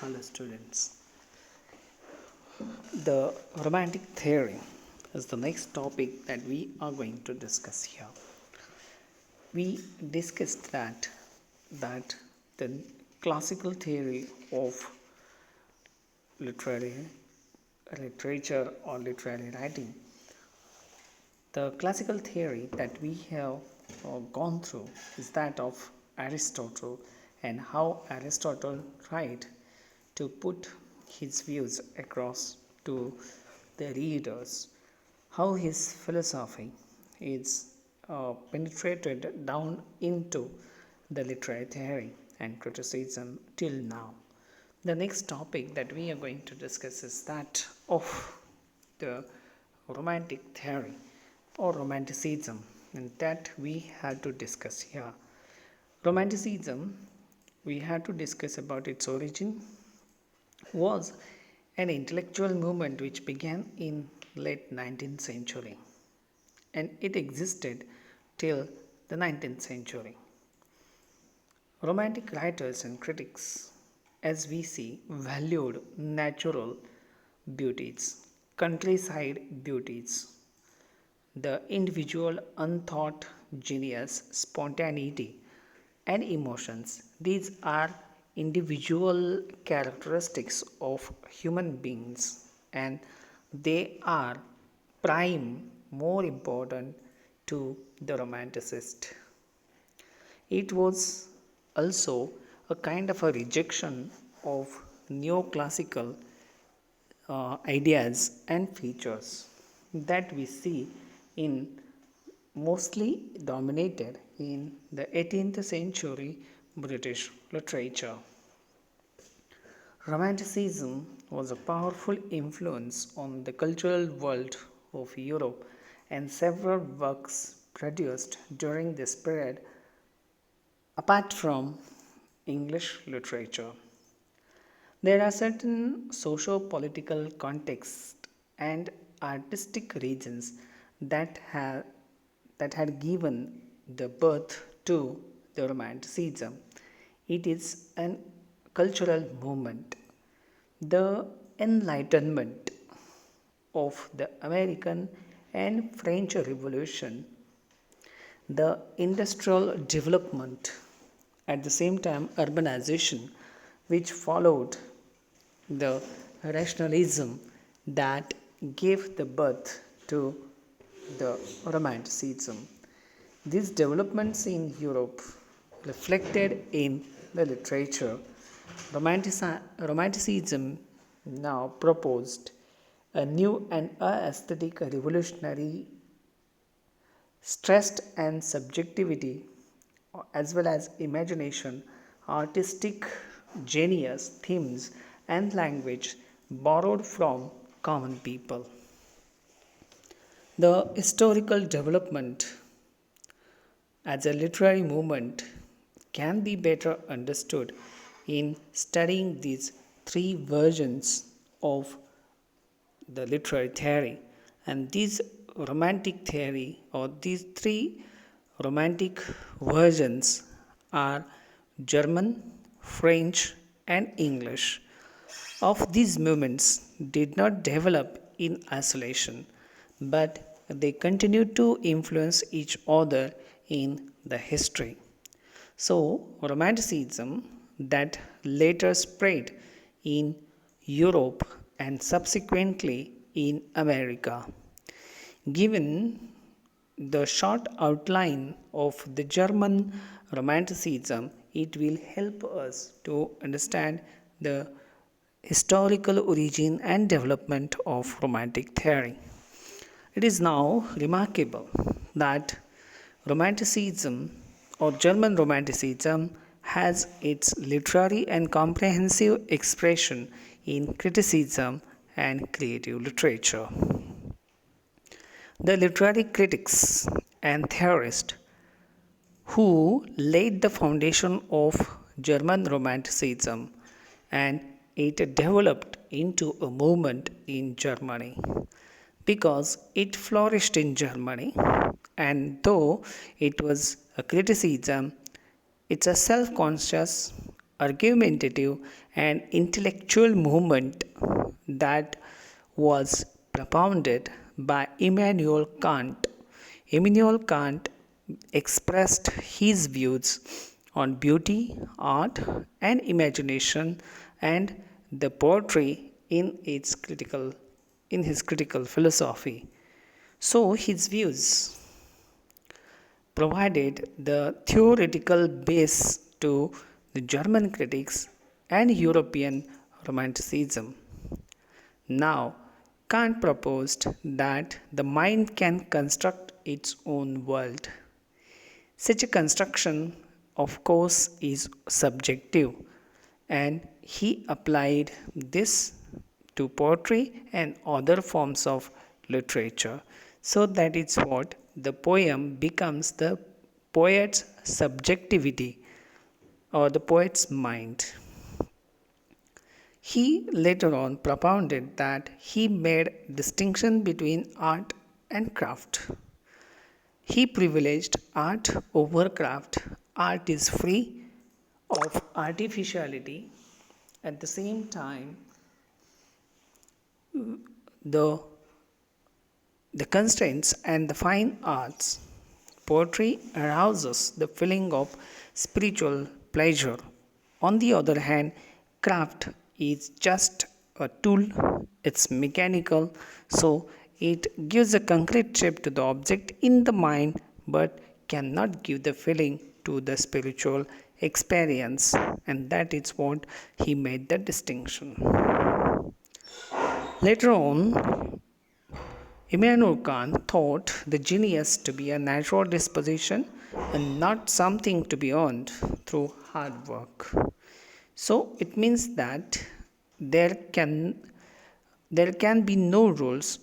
Hello, students. The Romantic theory is the next topic that we are going to discuss here. We discussed that the classical theory of literary literature or literary writing, the classical theory that we have gone through is that of Aristotle, and how Aristotle tried to put his views across to the readers, how his philosophy is penetrated down into the literary theory and criticism till now. The next topic that we are going to discuss is that of the Romantic theory or Romanticism, and that we had to discuss here. Romanticism, we had to discuss about its origin, was an intellectual movement which began in late 19th century, and it existed till the 19th century. Romantic writers and critics, as we see, valued natural beauties, countryside beauties, the individual unthought genius, spontaneity, and emotions. These are individual characteristics of human beings, and they are prime, more important to the romanticist. It was also a kind of a rejection of neoclassical ideas and features that we see in mostly dominated in the 18th century British literature. Romanticism was a powerful influence on the cultural world of Europe, and several works produced during this period apart from English literature. There are certain socio political contexts and artistic reasons that had given the birth to the Romanticism. It is an cultural movement. The Enlightenment of the American and French Revolution, the industrial development, at the same time urbanization, which followed the rationalism that gave the birth to the Romanticism. These developments in Europe reflected in the literature. Romanticism now proposed a new and aesthetic revolutionary stressed and subjectivity as well as imagination, artistic genius, themes, and language borrowed from common people. The historical development as a literary movement can be better understood in studying these three versions of the literary theory, and these romantic theory or these three romantic versions are German, French, and English. Of these movements did not develop in isolation, but they continued to influence each other in the history. So, Romanticism that later spread in Europe and subsequently in America. Given the short outline of the German Romanticism, it will help us to understand the historical origin and development of Romantic theory. It is now remarkable that Romanticism or German Romanticism has its literary and comprehensive expression in criticism and creative literature. The literary critics and theorists who laid the foundation of German Romanticism, and it developed into a movement in Germany because it flourished in Germany, and though it was a criticism, it's a self conscious argumentative, and intellectual movement that was propounded by Immanuel Kant. Immanuel Kant expressed his views on beauty, art, and imagination and the poetry in his critical philosophy. So his views provided the theoretical base to the German critics and European Romanticism. Now, Kant proposed that the mind can construct its own world. Such a construction, of course, is subjective, and he applied this to poetry and other forms of literature. So that is what the poem becomes the poet's subjectivity or the poet's mind. He later on propounded that he made distinction between art and craft. He privileged art over craft. Art is free of artificiality. At the same time, the, the constraints and the fine arts, poetry arouses the feeling of spiritual pleasure. On the other hand, craft is just a tool, it's mechanical, so it gives a concrete shape to the object in the mind but cannot give the feeling to the spiritual experience, and that is what he made the distinction. Later on, Immanuel Kant thought the genius to be a natural disposition and not something to be earned through hard work. So it means that there can there can be no rules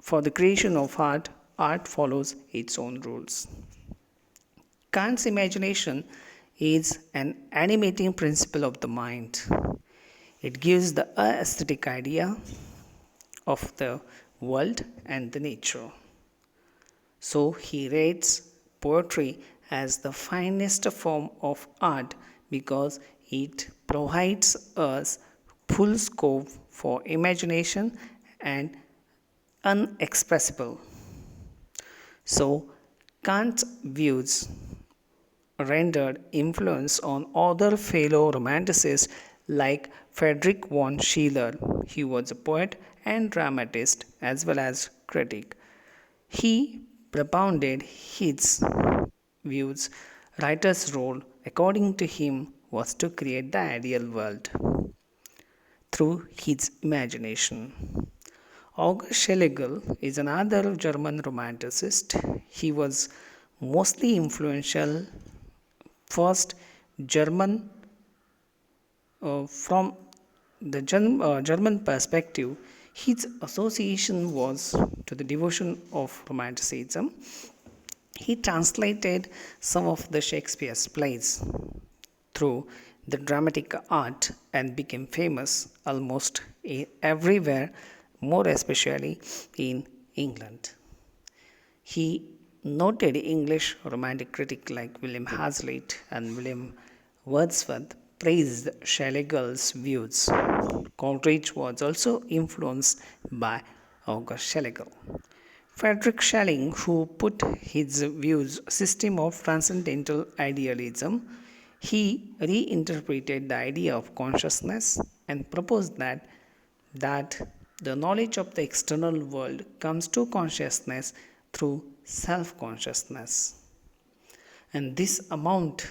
for the creation of art. Art follows its own rules. Kant's imagination is an animating principle of the mind. It gives the aesthetic idea of the world and the nature. So he rates poetry as the finest form of art because it provides us full scope for imagination and unexpressible. So Kant's views rendered influence on other fellow romanticists like Friedrich von Schiller. He was a poet and dramatist as well as critic. He propounded his views. Writer's role, according to him, was to create the ideal world through his imagination. August Schlegel is another German romanticist. He was mostly influential first German from the German perspective. His association was to the devotion of Romanticism. He translated some of the Shakespeare's plays through the dramatic art and became famous almost everywhere, more especially in England. He noted English romantic critics like William Hazlitt and William Wordsworth praised Schlegel's views. Coleridge was also influenced by August Schlegel. Friedrich Schelling, who put his views system of transcendental idealism, he reinterpreted the idea of consciousness and proposed that the knowledge of the external world comes to consciousness through self-consciousness. And this amount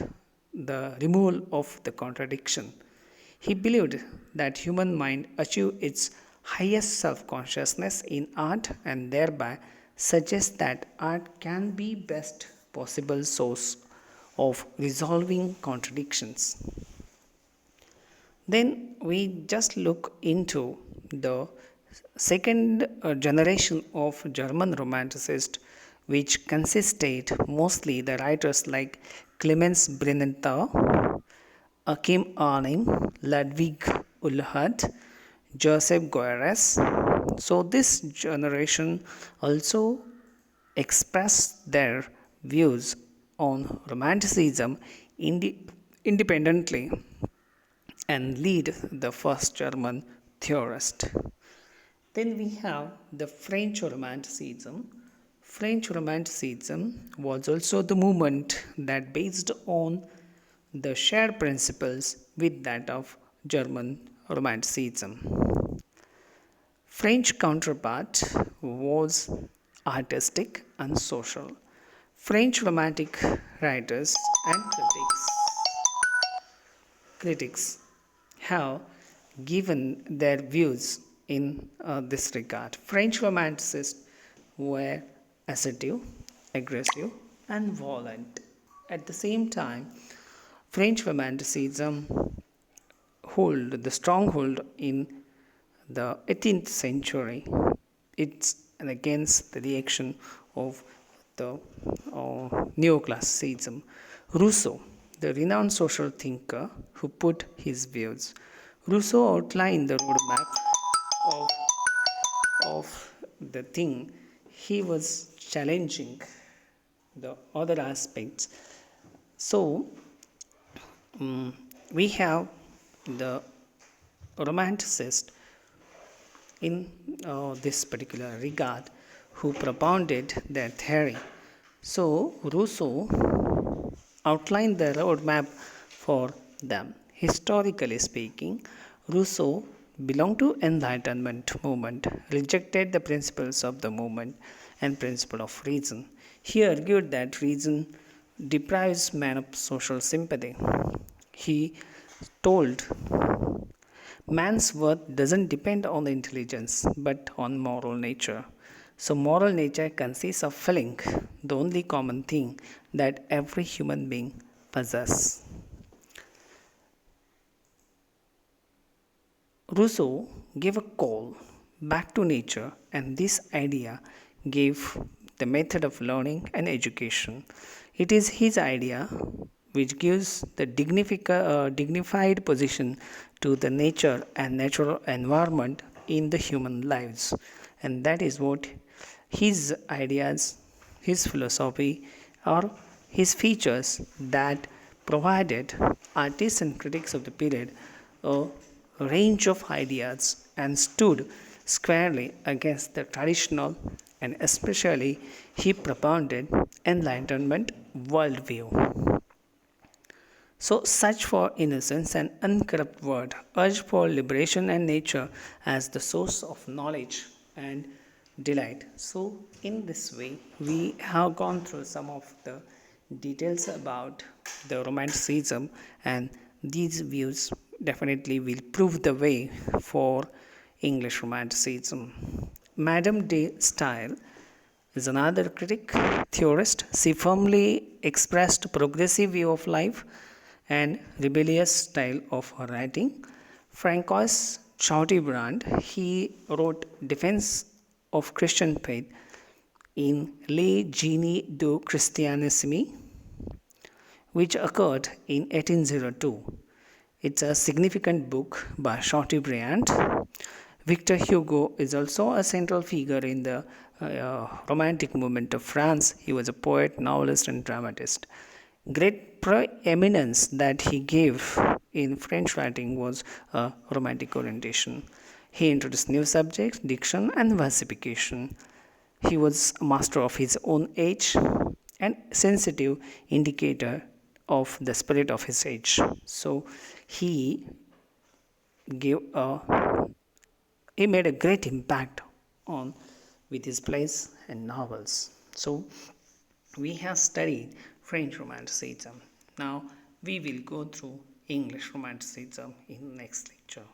the removal of the contradiction. He believed that human mind achieved its highest self-consciousness in art and thereby suggests that art can be best possible source of resolving contradictions. Then we just look into the second generation of German Romanticists, which consisted mostly the writers like Clemens Brunether, Achim Arnim, Ludwig Ullhardt, Joseph Goeres. So this generation also expressed their views on Romanticism independently. and lead the first German theorist. Then we have the French Romanticism. French Romanticism was also the movement that based on the shared principles with that of German Romanticism. French counterpart was artistic and social. French romantic writers and critics have given their views in this regard. French romanticists were assertive, aggressive, and violent. At the same time, French romanticism hold the stronghold in the 18th century. It's against the reaction of the neoclassicism. Rousseau, the renowned social thinker who put his views. Rousseau outlined the roadmap of, of the thing. He was challenging the other aspects. So, we have the Romanticist in this particular regard who propounded their theory. So, Rousseau outlined the roadmap for them. Historically speaking, Rousseau belonged to Enlightenment movement, rejected the principles of the movement and principle of reason. He argued that reason deprives man of social sympathy. He told man's worth doesn't depend on the intelligence but on moral nature. So, moral nature consists of feeling, the only common thing that every human being possesses. Rousseau gave a call back to nature, and this idea gave the method of learning and education. It is his idea which gives the dignified position to the nature and natural environment in the human lives. And that is what his ideas, his philosophy, or his features that provided artists and critics of the period a range of ideas and stood squarely against the traditional, and especially he propounded enlightenment worldview. So, search for innocence and uncorrupt word, urge for liberation and nature as the source of knowledge and delight. So, in this way, we have gone through some of the details about the Romanticism, and these views definitely will prove the way for English Romanticism. Madame de Stael is another critic, theorist. She firmly expressed progressive view of life and rebellious style of her writing. Francois Chateaubriand, he wrote Defense of Christian Faith in Le Génie du Christianisme, which occurred in 1802. It's a significant book by Chateaubriand. Victor Hugo is also a central figure in the Romantic movement of France. He was a poet, novelist, and dramatist. Great preeminence that he gave in French writing was a romantic orientation. He introduced new subjects, diction, and versification. He was a master of his own age and sensitive indicator of the spirit of his age. So he gave he made a great impact on with his plays and novels. So we have studied French Romanticism. Now we will go through English Romanticism in the next lecture.